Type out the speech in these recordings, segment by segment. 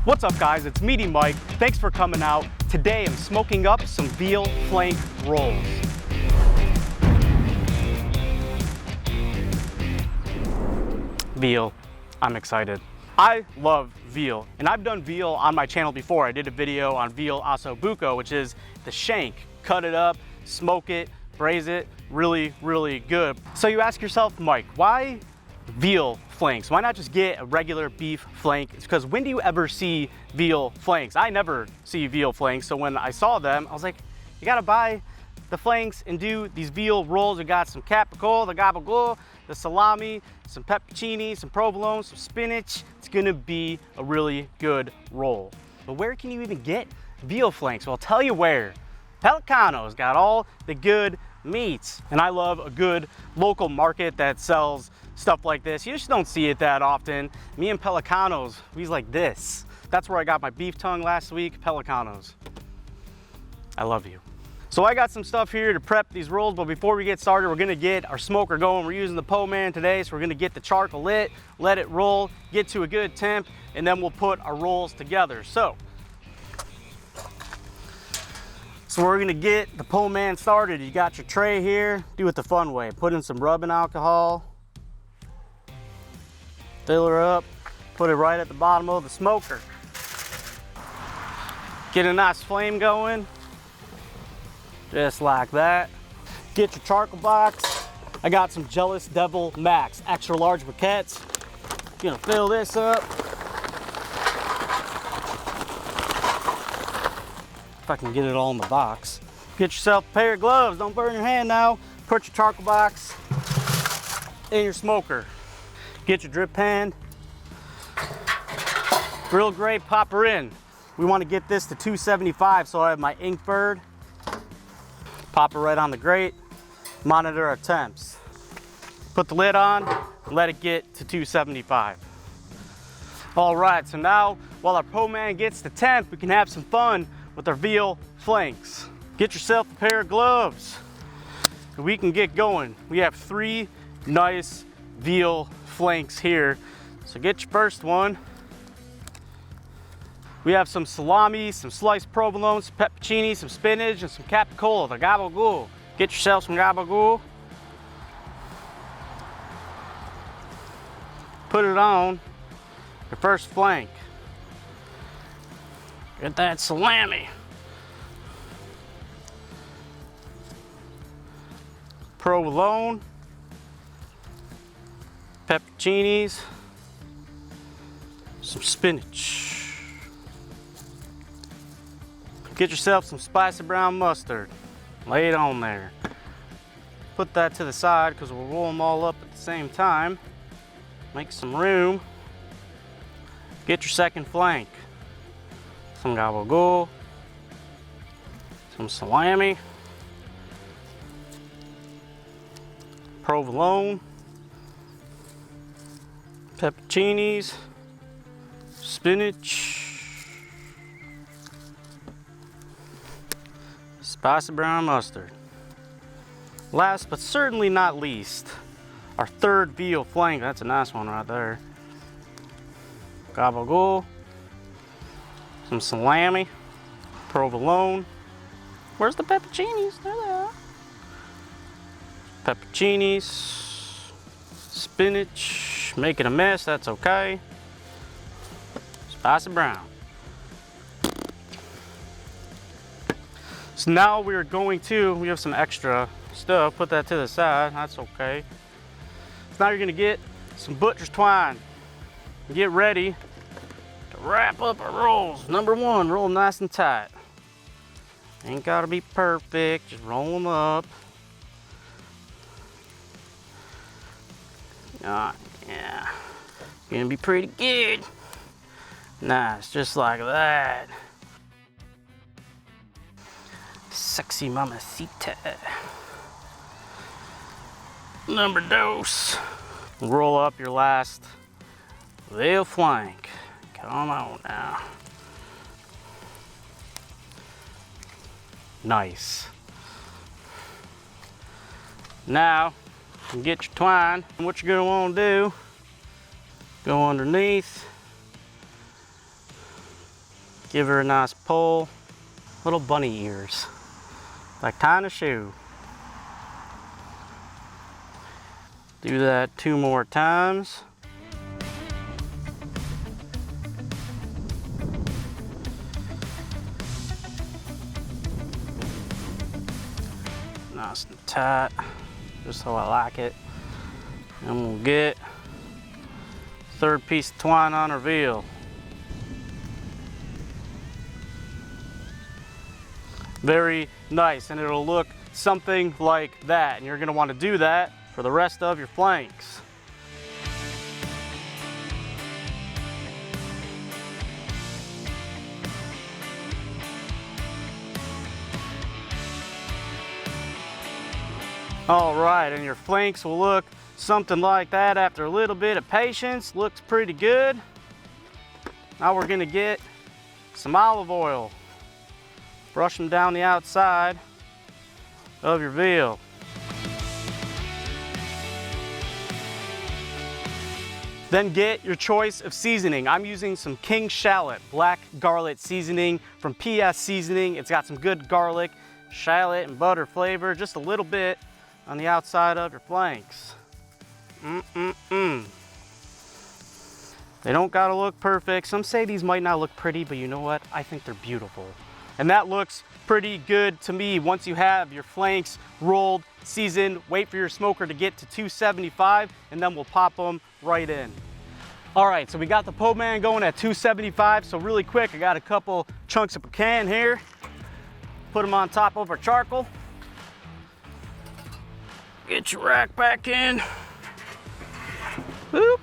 What's up guys, it's Meaty Mike. Thanks for coming out. Today I'm smoking up some veal flank rolls. Veal, I'm excited. I love veal, and I've done veal on my channel before. I did a video on veal osso buco, which is the shank. Cut it up, smoke it, braise it, really, really good. So you ask yourself, Mike, why veal flanks? Why not just get a regular beef flank? It's because when do you ever see veal flanks? I never see veal flanks, so when I saw them, I was like, you gotta buy the flanks and do these veal rolls. We got some capicola, the gabagool, the salami, some pepperoni, some provolone, some spinach. It's gonna be a really good roll. But where can you even get veal flanks? Well, I'll tell you where. Pelicano's got all the good meats. And I love a good local market that sells stuff like this. You just don't see it that often. Me and Pelicano's, we like this. That's where I got my beef tongue last week, Pelicano's. I love you. So I got some stuff here to prep these rolls, but before we get started, we're gonna get our smoker going. We're using the Po-Man today, so we're gonna get the charcoal lit, let it roll, get to a good temp, and then we'll put our rolls together. So we're gonna get the Po-Man started. You got your tray here, do it the fun way. Put in some rubbing alcohol, fill her up, put it right at the bottom of the smoker. Get a nice flame going. Just like that. Get your charcoal box. I got some Jealous Devil Max, extra large briquettes. Gonna fill this up. If I can get it all in the box. Get yourself a pair of gloves, don't burn your hand now. Put your charcoal box in your smoker. Get your drip pan. Grill grate, pop her in. We wanna get this to 275, so I have my ink bird. Pop it right on the grate, monitor our temps. Put the lid on, and let it get to 275. All right, so now while our Po-Man gets to temp, we can have some fun with our veal flanks. Get yourself a pair of gloves, and we can get going. We have 3 nice veal flanks here. So get your first one. We have some salami, some sliced provolone, some pepperoni, some spinach, and some capicola, the Gabagool. Get yourself some Gabagool. Put it on your first flank. Get that salami. Provolone. Pepperonis. Some spinach. Get yourself some spicy brown mustard. Lay it on there. Put that to the side because we'll roll them all up at the same time. Make some room. Get your second flank. Some gabagool. Some salami. Provolone. Pepperonis. Spinach. Spicy brown mustard. Last but certainly not least, our third veal flank. That's a nice one right there. Gabagool, some salami, provolone. Where's the pepperonis? There they are. Pepperonis, spinach. Making a mess, that's okay. Spicy brown. So now we have some extra stuff, put that to the side, that's okay. So now you're gonna get some butcher's twine. Get ready to wrap up our rolls. Number 1, roll them nice and tight. Ain't gotta be perfect, just roll them up. Yeah, gonna be pretty good. Nice, just like that. Sexy mamacita. Number dose. Roll up your last veal flank. Come on now. Nice. Now, get your twine. And what you're gonna wanna do, go underneath, Give her a nice pull. Little bunny ears, like tying a shoe. Do that 2 more times. Nice and tight, just how I like it. And we'll get 3rd piece of twine on our veal. Very nice, and it'll look something like that. And you're gonna want to do that for the rest of your flanks. All right, and your flanks will look something like that after a little bit of patience. Looks pretty good. Now we're gonna get some olive oil. Brush them down the outside of your veal. Then get your choice of seasoning. I'm using some King Shallot black garlic seasoning from PS Seasoning. It's got some good garlic, shallot, and butter flavor, just a little bit on the outside of your flanks. They don't gotta look perfect. Some say these might not look pretty, but you know what? I think they're beautiful. And that looks pretty good to me. Once you have your flanks rolled, seasoned, wait for your smoker to get to 275, and then we'll pop them right in. All right, so we got the Po Man going at 275. So really quick, I got a couple chunks of pecan here. Put them on top of our charcoal. Get your rack back in. Boop.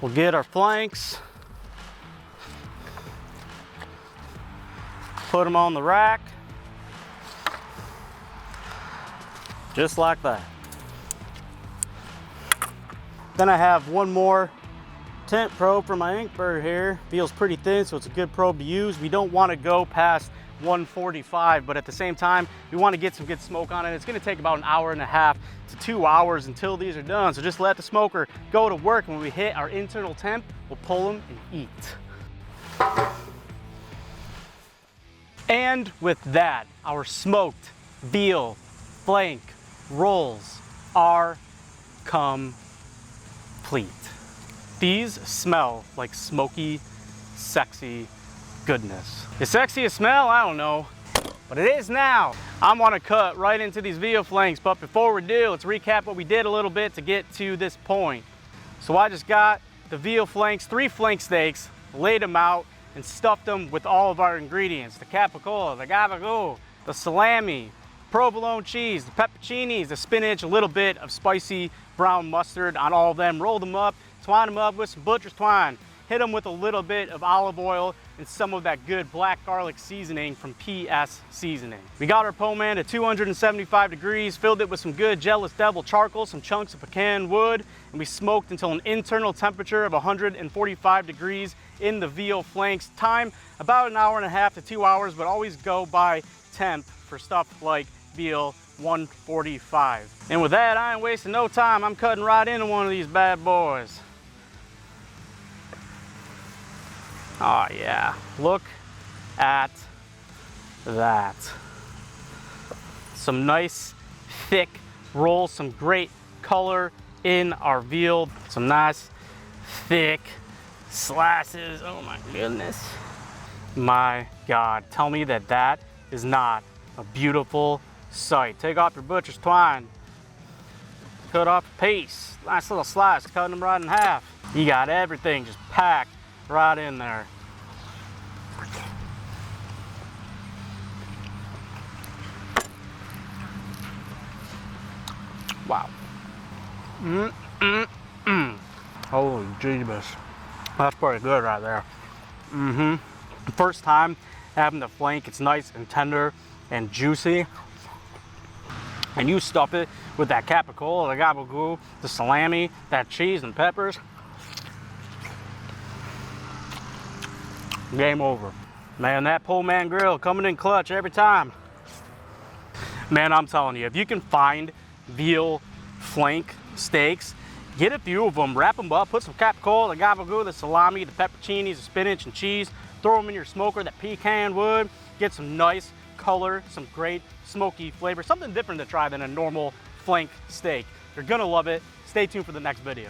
We'll get our flanks. Put them on the rack. Just like that. Then I have one more tent probe for my Inkbird here. Feels pretty thin, so it's a good probe to use. We don't want to go past 145, but at the same time, we want to get some good smoke on it. It's going to take about 1.5 hours to 2 hours until these are done. So just let the smoker go to work. When we hit our internal temp, we'll pull them and eat. And with that, our smoked veal flank rolls are complete. These smell like smoky, sexy goodness. Is sexy a smell? I don't know, but it is now. I want to cut right into these veal flanks, but before we do, let's recap what we did a little bit to get to this point. So I just got the veal flanks, 3 flank steaks, laid them out, and stuffed them with all of our ingredients: the capicola, the gabagool, the salami, provolone cheese, the pepperoncinis, the spinach, a little bit of spicy brown mustard on all of them. Rolled them up, twined them up with some butcher's twine, hit them with a little bit of olive oil and some of that good black garlic seasoning from PS Seasoning. We got our Po Man to 275 degrees, filled it with some good Jealous Devil charcoal, some chunks of pecan wood, and we smoked until an internal temperature of 145 degrees in the veal flanks. Time about 1.5 hours to 2 hours, but always go by temp for stuff like veal 145. And with that, I ain't wasting no time. I'm cutting right into one of these bad boys. Oh yeah, look at that. Some nice thick rolls, some great color in our veal, some nice thick slices. Oh my goodness. My God, tell me that that is not a beautiful sight. Take off your butcher's twine, cut off a piece, nice little slice, cutting them right in half. You got everything just packed right in there. Wow. Holy Jesus. That's pretty good right there. First time having the flank, it's nice and tender and juicy. And you stuff it with that capicola, the gabagool, the salami, that cheese and peppers. Game over. Man, that Po Man grill coming in clutch every time. Man, I'm telling you, if you can find veal flank steaks Get a few of them, wrap them up, put some capicola, the gabagool, the salami, the pepperoncinis, the spinach and cheese, throw them in your smoker, that pecan wood, get some nice color, some great smoky flavor, something different to try than a normal flank steak. You're gonna love it. Stay tuned for the next video.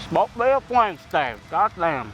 Smoked Veal flank steak, goddamn.